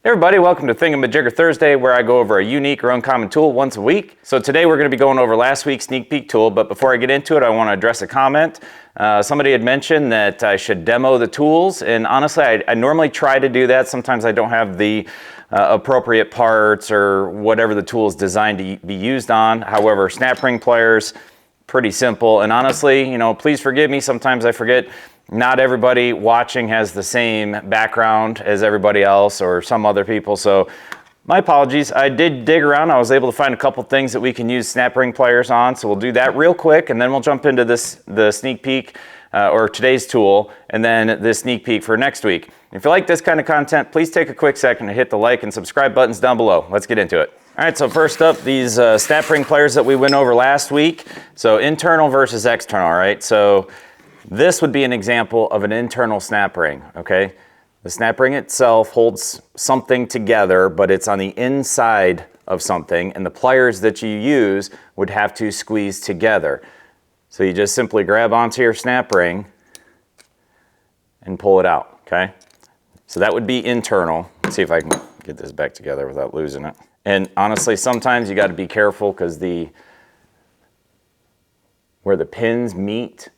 Hey everybody, welcome to Thingamajigger Thursday, where I go over a unique or uncommon tool once a week. So today we're going to be going over last week's sneak peek tool, but before I get into it, I want to address a comment. Somebody had mentioned that I should demo the tools, and honestly, I normally try to do that. Sometimes I don't have the appropriate parts or whatever the tool is designed to be used on. However, snap ring pliers, pretty simple, and honestly, please forgive me, sometimes I forget. Not everybody watching has the same background as everybody else or some other people, so my apologies. I did dig around. I was able to find a couple things that we can use snap ring pliers on, so we'll do that real quick, and then we'll jump into the sneak peek or today's tool, and then the sneak peek for next week. If you like this kind of content, please take a quick second to hit the like and subscribe buttons down below. Let's get into it. All right, so first up, these snap ring pliers that we went over last week. So internal versus external, right? So this would be an example of an internal snap ring, okay? The snap ring itself holds something together, but it's on the inside of something, and the pliers that you use would have to squeeze together. So you just simply grab onto your snap ring and pull it out, okay? So that would be internal. Let's see if I can get this back together without losing it. And honestly, sometimes you got to be careful because where the pins meet,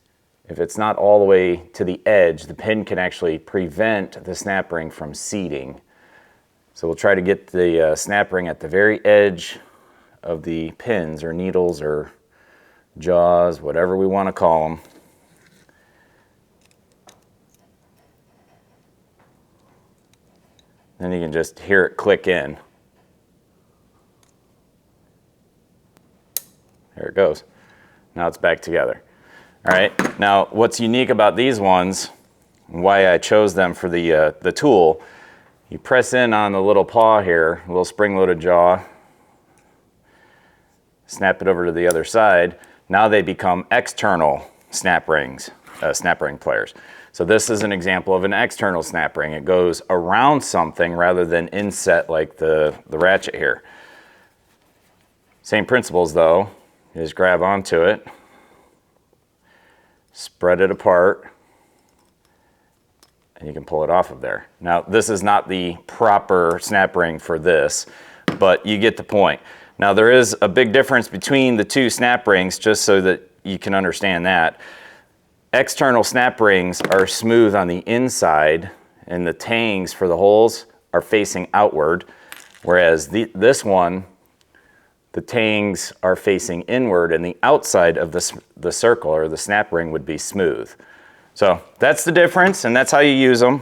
if it's not all the way to the edge, the pin can actually prevent the snap ring from seating. So we'll try to get the snap ring at the very edge of the pins or needles or jaws, whatever we want to call them. Then you can just hear it click in. There it goes. Now it's back together. All right, now what's unique about these ones, and why I chose them for the tool, you press in on the little paw here, a little spring-loaded jaw, snap it over to the other side. Now they become external snap ring pliers. So this is an example of an external snap ring. It goes around something rather than inset like the ratchet here. Same principles though, you just grab onto it, spread it apart, and you can pull it off of there. Now, this is not the proper snap ring for this, but you get the point. Now, there is a big difference between the two snap rings, just so that you can understand that. External snap rings are smooth on the inside, and the tangs for the holes are facing outward, whereas this one, the tangs are facing inward, and the outside of the circle or the snap ring would be smooth. So that's the difference, and that's how you use them.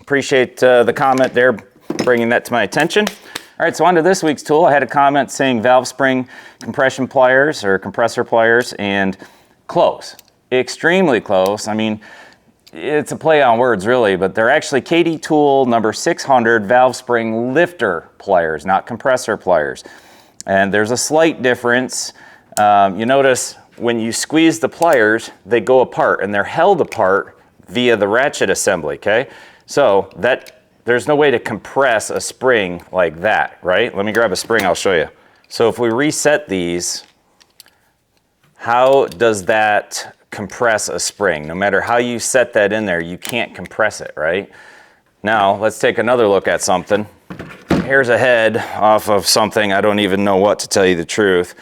Appreciate the comment there, bringing that to my attention. All right, so on to this week's tool. I had a comment saying valve spring compression pliers or compressor pliers, and close, extremely close. I mean, it's a play on words really, but they're actually KD tool number 600 valve spring lifter pliers, not compressor pliers. And there's a slight difference. You notice when you squeeze the pliers, they go apart, and they're held apart via the ratchet assembly, okay? So there's no way to compress a spring like that, right? Let me grab a spring, I'll show you. So if we reset these, how does that compress a spring? No matter how you set that in there, you can't compress it, right? Now, let's take another look at something. Here's a head off of something, I don't even know what, to tell you the truth.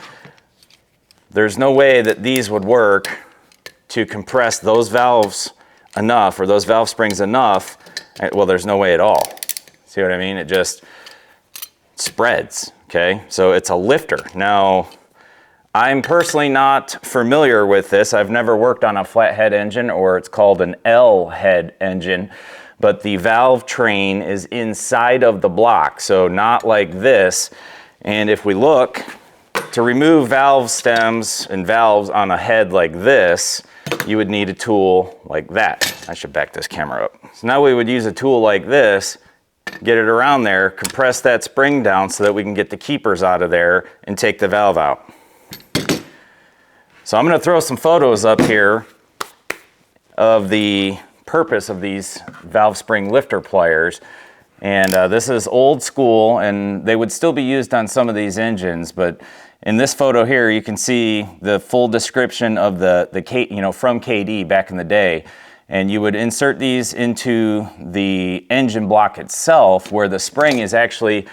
There's no way that these would work to compress those valves enough, or those valve springs enough. Well, there's no way at all. See what I mean? It just spreads, okay? So it's a lifter. Now, I'm personally not familiar with this. I've never worked on a flathead engine, or it's called an L-head engine. But the valve train is inside of the block, so not like this. And if we look, to remove valve stems and valves on a head like this, you would need a tool like that. I should back this camera up. So now we would use a tool like this, get it around there, compress that spring down so that we can get the keepers out of there and take the valve out. So I'm gonna throw some photos up here of the purpose of these valve spring lifter pliers, and this is old school, and they would still be used on some of these engines, but in this photo here you can see the full description of the from KD back in the day, And you would insert these into the engine block itself, where the spring is actually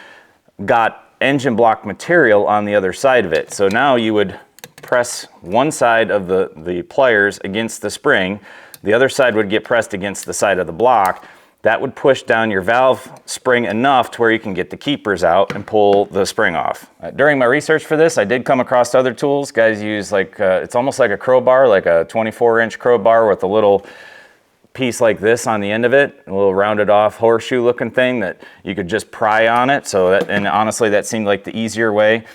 got engine block material on the other side of it. So now you would press one side of the pliers against the spring, the other side would get pressed against the side of the block. That would push down your valve spring enough to where you can get the keepers out and pull the spring off. During my research for this, I did come across other tools. Guys use like, it's almost like a crowbar, like a 24-inch crowbar with a little piece like this on the end of it, a little rounded off horseshoe looking thing that you could just pry on it. So that, and honestly, that seemed like the easier way.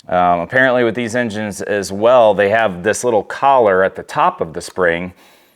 Apparently with these engines as well, they have this little collar at the top of the spring,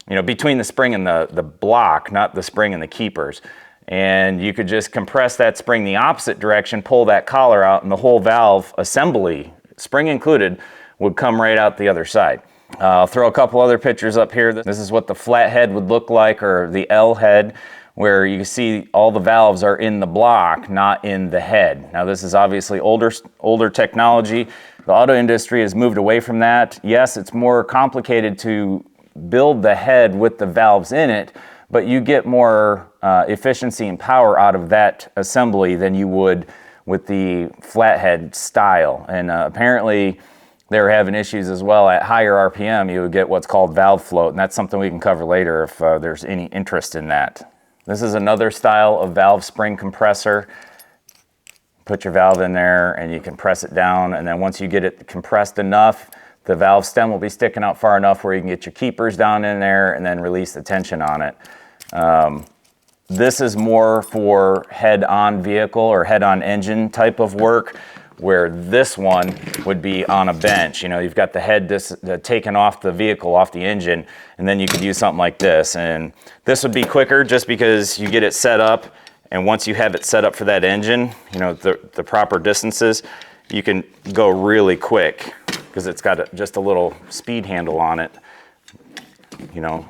you know, between the spring and the block, not the spring and the keepers. And you could just compress that spring the opposite direction, pull that collar out, and the whole valve assembly, spring included, would come right out the other side. I'll throw a couple other pictures up here. This is what the flat head would look like, or the L head, where you see all the valves are in the block, not in the head. Now this is obviously older technology. The auto industry has moved away from that. Yes, it's more complicated to build the head with the valves in it, but you get more efficiency and power out of that assembly than you would with the flathead style. And apparently they were having issues as well. At higher RPM, you would get what's called valve float, and that's something we can cover later if there's any interest in that. This is another style of valve spring compressor. Put your valve in there and you can press it down, and then once you get it compressed enough, the valve stem will be sticking out far enough where you can get your keepers down in there and then release the tension on it. This is more for head-on vehicle or head-on engine type of work, where this one would be on a bench. You know, you've got the head taken off the vehicle, off the engine, and then you could use something like this. And this would be quicker just because you get it set up, and once you have it set up for that engine, you know, the proper distances, you can go really quick because it's got just a little speed handle on it. You know,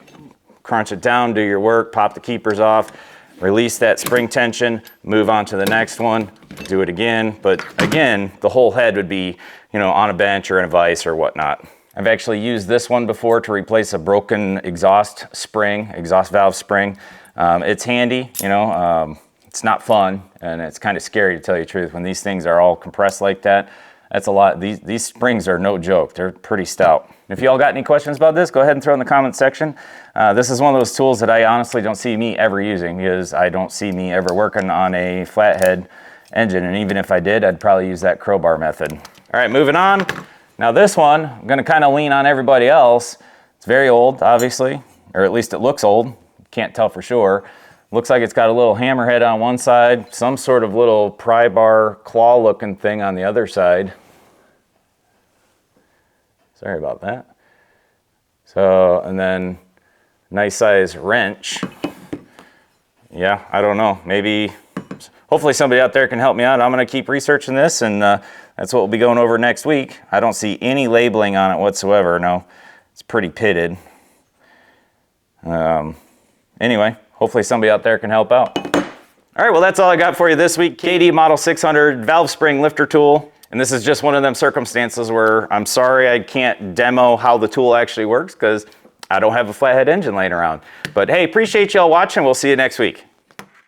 crunch it down, do your work, pop the keepers off, release that spring tension, move on to the next one, do it again. But again, the whole head would be, you know, on a bench or in a vise or whatnot. I've actually used this one before to replace a broken exhaust valve spring. It's handy, you know, it's not fun, and it's kind of scary to tell you the truth. When these things are all compressed like that, that's a lot. These springs are no joke. They're pretty stout. If you all got any questions about this, go ahead and throw in the comment section. This is one of those tools that I honestly don't see me ever using, because I don't see me ever working on a flathead engine. And even if I did, I'd probably use that crowbar method. All right, moving on. Now this one, I'm gonna kind of lean on everybody else. It's very old, obviously, or at least it looks old. Can't tell for sure. Looks like it's got a little hammerhead on one side, some sort of little pry bar claw looking thing on the other side. Sorry about that. So, and then nice size wrench. Yeah, I don't know. Maybe, hopefully somebody out there can help me out. I'm gonna keep researching this, and that's what we'll be going over next week. I don't see any labeling on it whatsoever. No, it's pretty pitted. Anyway, hopefully somebody out there can help out. All right, well, that's all I got for you this week. KD Model 600 valve spring lifter tool. And this is just one of them circumstances where I'm sorry I can't demo how the tool actually works because I don't have a flathead engine laying around. But hey, appreciate y'all watching. We'll see you next week.